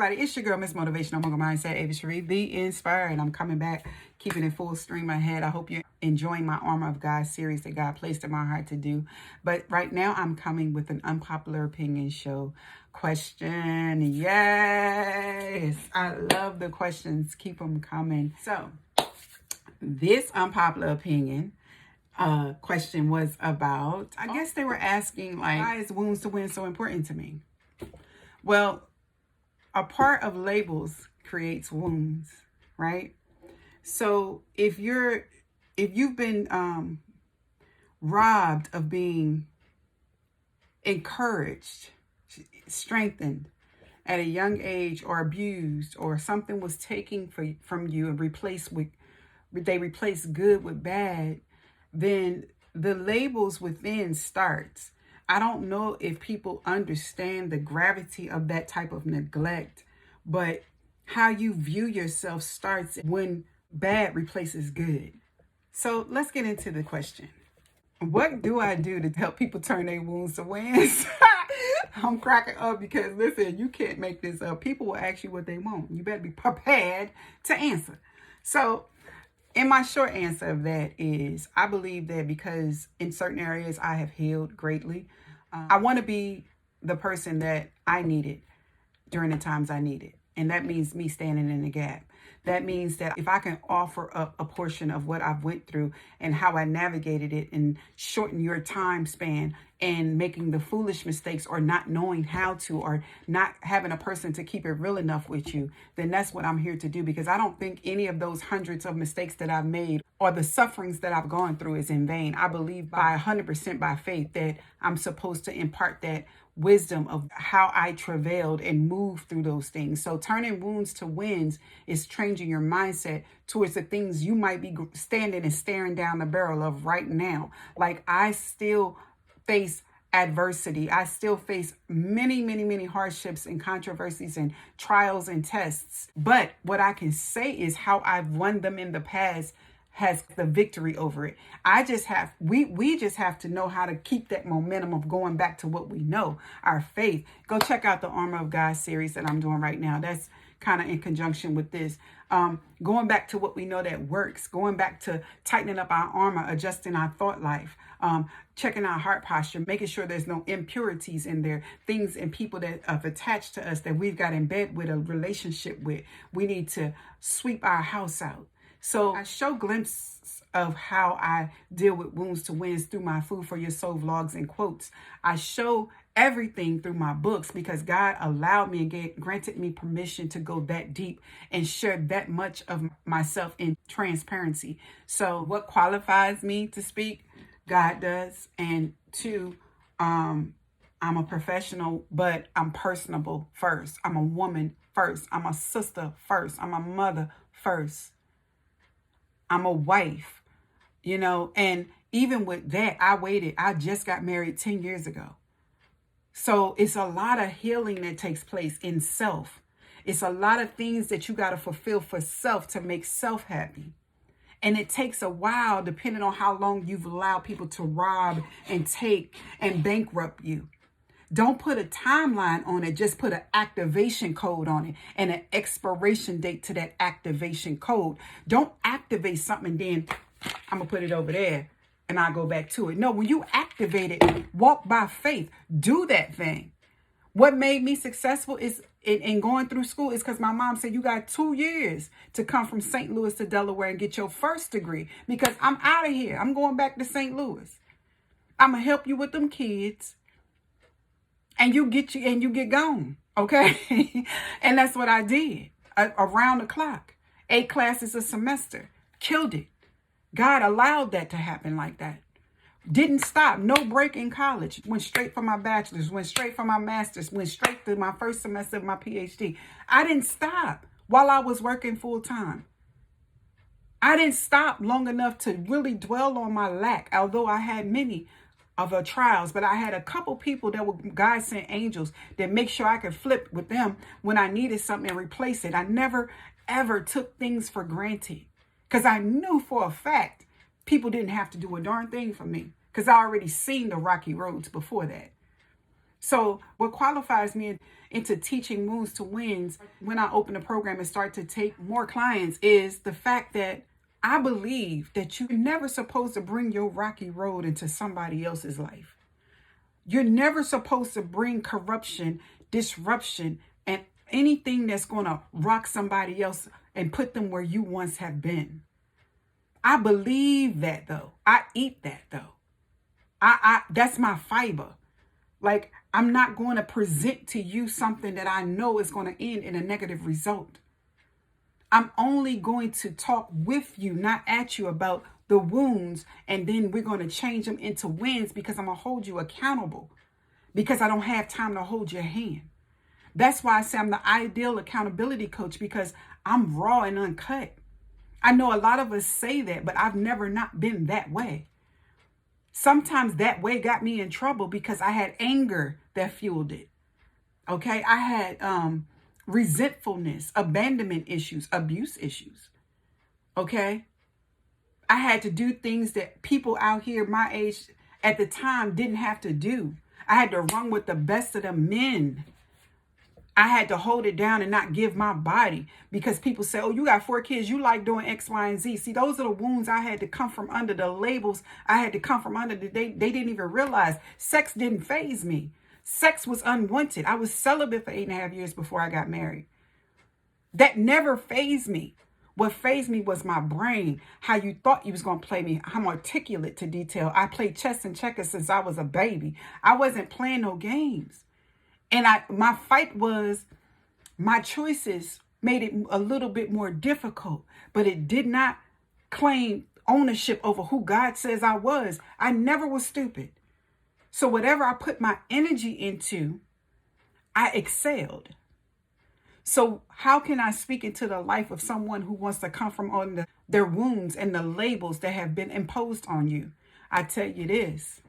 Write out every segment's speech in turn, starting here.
everybody, it's your girl, Miss Motivational Mogul Mindset, Ava Cherie, the Inspired, and I'm coming back, keeping it full stream ahead. I hope you're enjoying my Armor of God series that God placed in my heart to do. But right now, I'm coming with an unpopular opinion show question. Yes, I love the questions. Keep them coming. So, this unpopular opinion question was about, I guess they were asking, like, why is wounds to win so important to me? Well, a part of labels creates wounds, right? So if you've been robbed of being encouraged, strengthened at a young age, or abused, or something was taken from you and they replaced good with bad, then the labels within starts. I don't know if people understand the gravity of that type of neglect, but how you view yourself starts when bad replaces good. So let's get into the question. What do I do to help people turn their wounds to wins? I'm cracking up because, listen, you can't make this up. People will ask you what they want. You better be prepared to answer. So, and my short answer of that is, I believe that because in certain areas I have healed greatly, I want to be the person that I needed during the times I needed. And that means me standing in the gap. That means that if I can offer up a portion of what I've went through and how I navigated it and shorten your time span and making the foolish mistakes or not knowing how to or not having a person to keep it real enough with you, then that's what I'm here to do. Because I don't think any of those hundreds of mistakes that I've made or the sufferings that I've gone through is in vain. I believe by 100% by faith that I'm supposed to impart that wisdom of how I travailed and moved through those things. So turning wounds to wins is changing your mindset towards the things you might be standing and staring down the barrel of right now. Like, I still face adversity. I still face many, many, many hardships and controversies and trials and tests. But what I can say is how I've won them in the past has the victory over it. We just have to know how to keep that momentum of going back to what we know, our faith. Go check out the Armor of God series that I'm doing right now. That's kind of in conjunction with this. Going back to what we know that works, going back to tightening up our armor, adjusting our thought life, checking our heart posture, making sure there's no impurities in there, things and people that have attached to us that we've got in bed with, a relationship with. We need to sweep our house out. So I show glimpses of how I deal with wounds to wins through my Food for Your Soul vlogs and quotes. I show everything through my books because God allowed me and granted me permission to go that deep and share that much of myself in transparency. So what qualifies me to speak? God does. And two, I'm a professional, but I'm personable first. I'm a woman first. I'm a sister first. I'm a mother first. I'm a wife, and even with that, I just got married 10 years ago. So it's a lot of healing that takes place in self. It's a lot of things that you got to fulfill for self to make self happy. And it takes a while, depending on how long you've allowed people to rob and take and bankrupt you. Don't put a timeline on it. Just put an activation code on it and an expiration date to that activation code. Don't activate something and then I'm going to put it over there and I'll go back to it. No, when you activate it, walk by faith. Do that thing. What made me successful is in going through school is because my mom said, you got 2 years to come from St. Louis to Delaware and get your first degree because I'm out of here. I'm going back to St. Louis. I'm going to help you with them kids. And you get gone, okay? And that's what I did around the clock. 8 classes a semester. Killed it. God allowed that to happen like that. Didn't stop. No break in college. Went straight for my bachelor's. Went straight for my master's. Went straight to my first semester of my PhD. I didn't stop while I was working full time. I didn't stop long enough to really dwell on my lack, although I had many of the trials, but I had a couple people that were God sent angels that make sure I could flip with them when I needed something and replace it. I never, ever took things for granted because I knew for a fact people didn't have to do a darn thing for me because I already seen the rocky roads before that. So what qualifies me into teaching wounds to wins when I open a program and start to take more clients is the fact that I believe that you're never supposed to bring your rocky road into somebody else's life. You're never supposed to bring corruption, disruption, and anything that's going to rock somebody else and put them where you once have been. I believe that though. I eat that though. I that's my fiber. Like, I'm not going to present to you something that I know is going to end in a negative result. I'm only going to talk with you, not at you, about the wounds, and then we're going to change them into wins because I'm going to hold you accountable, because I don't have time to hold your hand. That's why I say I'm the ideal accountability coach, because I'm raw and uncut. I know a lot of us say that, but I've never not been that way. Sometimes that way got me in trouble because I had anger that fueled it. Okay, I had resentfulness, abandonment issues, abuse issues. Okay, I had to do things that people out here my age at the time didn't have to do. I had to run with the best of the men. I had to hold it down and not give my body, because people say, oh, you got 4 kids, you like doing X, Y, and Z. See, those are the wounds I had to come from under, the labels I had to come from under. They didn't even realize sex didn't faze me. Sex was unwanted. I was celibate for 8.5 years before I got married. That never fazed me. What fazed me was my brain, how you thought you was going to play me. I'm articulate to detail. I played chess and checkers since I was a baby. I wasn't playing no games. And my fight was, my choices made it a little bit more difficult, but it did not claim ownership over who God says I was. I never was stupid. So whatever I put my energy into, I excelled. So how can I speak into the life of someone who wants to come from on their wounds and the labels that have been imposed on you? I tell you this.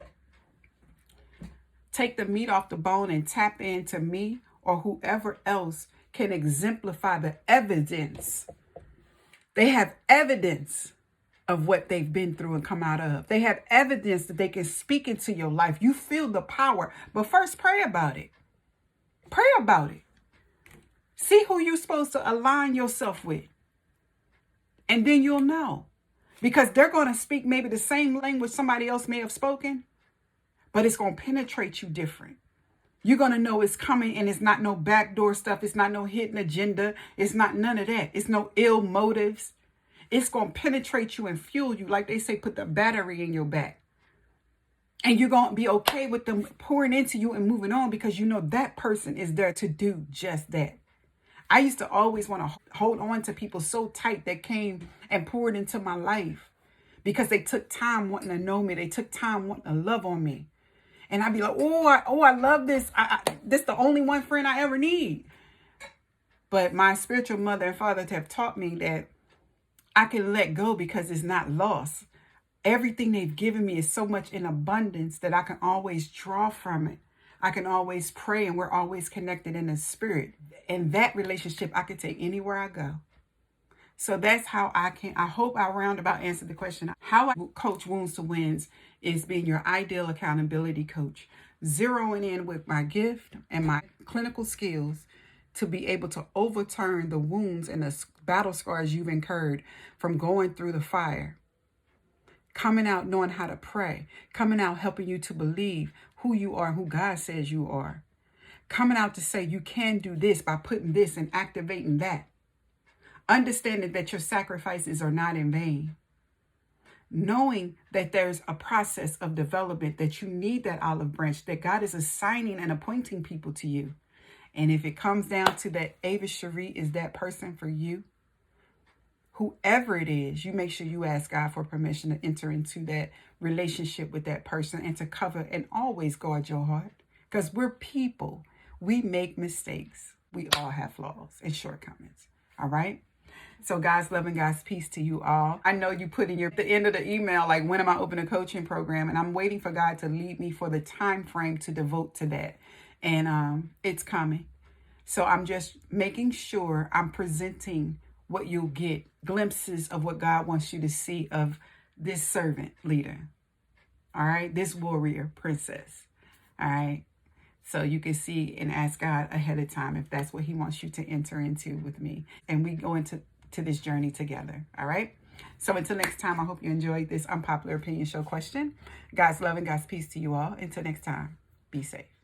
Take the meat off the bone and tap into me or whoever else can exemplify the evidence. They have evidence of what they've been through and come out of. They have evidence that they can speak into your life. You feel the power, but first pray about it. Pray about it. See who you're supposed to align yourself with. And then you'll know. Because they're going to speak maybe the same language somebody else may have spoken, but it's going to penetrate you different. You're going to know it's coming, and it's not no backdoor stuff. It's not no hidden agenda. It's not none of that. It's no ill motives. It's going to penetrate you and fuel you. Like they say, put the battery in your back. And you're going to be okay with them pouring into you and moving on, because you know that person is there to do just that. I used to always want to hold on to people so tight that came and poured into my life, because they took time wanting to know me. They took time wanting to love on me. And I'd be like, I love this. This is the only one friend I ever need. But my spiritual mother and father have taught me that I can let go because it's not lost. Everything they've given me is so much in abundance that I can always draw from it. I can always pray, and we're always connected in the spirit. And that relationship I can take anywhere I go. So that's how I hope I roundabout answered the question. How I coach Wounds to Wins is being your ideal accountability coach, zeroing in with my gift and my clinical skills to be able to overturn the wounds and the battle scars you've incurred from going through the fire. Coming out knowing how to pray, coming out helping you to believe who you are and who God says you are. Coming out to say you can do this by putting this and activating that. Understanding that your sacrifices are not in vain. Knowing that there's a process of development, that you need that olive branch, that God is assigning and appointing people to you. And if it comes down to that Ava Cherie is that person for you, whoever it is, you make sure you ask God for permission to enter into that relationship with that person and to cover and always guard your heart. Because we're people. We make mistakes. We all have flaws and shortcomings. All right? So God's love and God's peace to you all. I know you put in the end of the email, like, when am I opening a coaching program? And I'm waiting for God to lead me for the time frame to devote to that. And it's coming. So I'm just making sure I'm presenting what you'll get, glimpses of what God wants you to see of this servant leader. All right, this warrior princess. All right. So you can see and ask God ahead of time if that's what he wants you to enter into with me. And we go into this journey together. All right. So until next time, I hope you enjoyed this unpopular opinion show question. God's love and God's peace to you all. Until next time, be safe.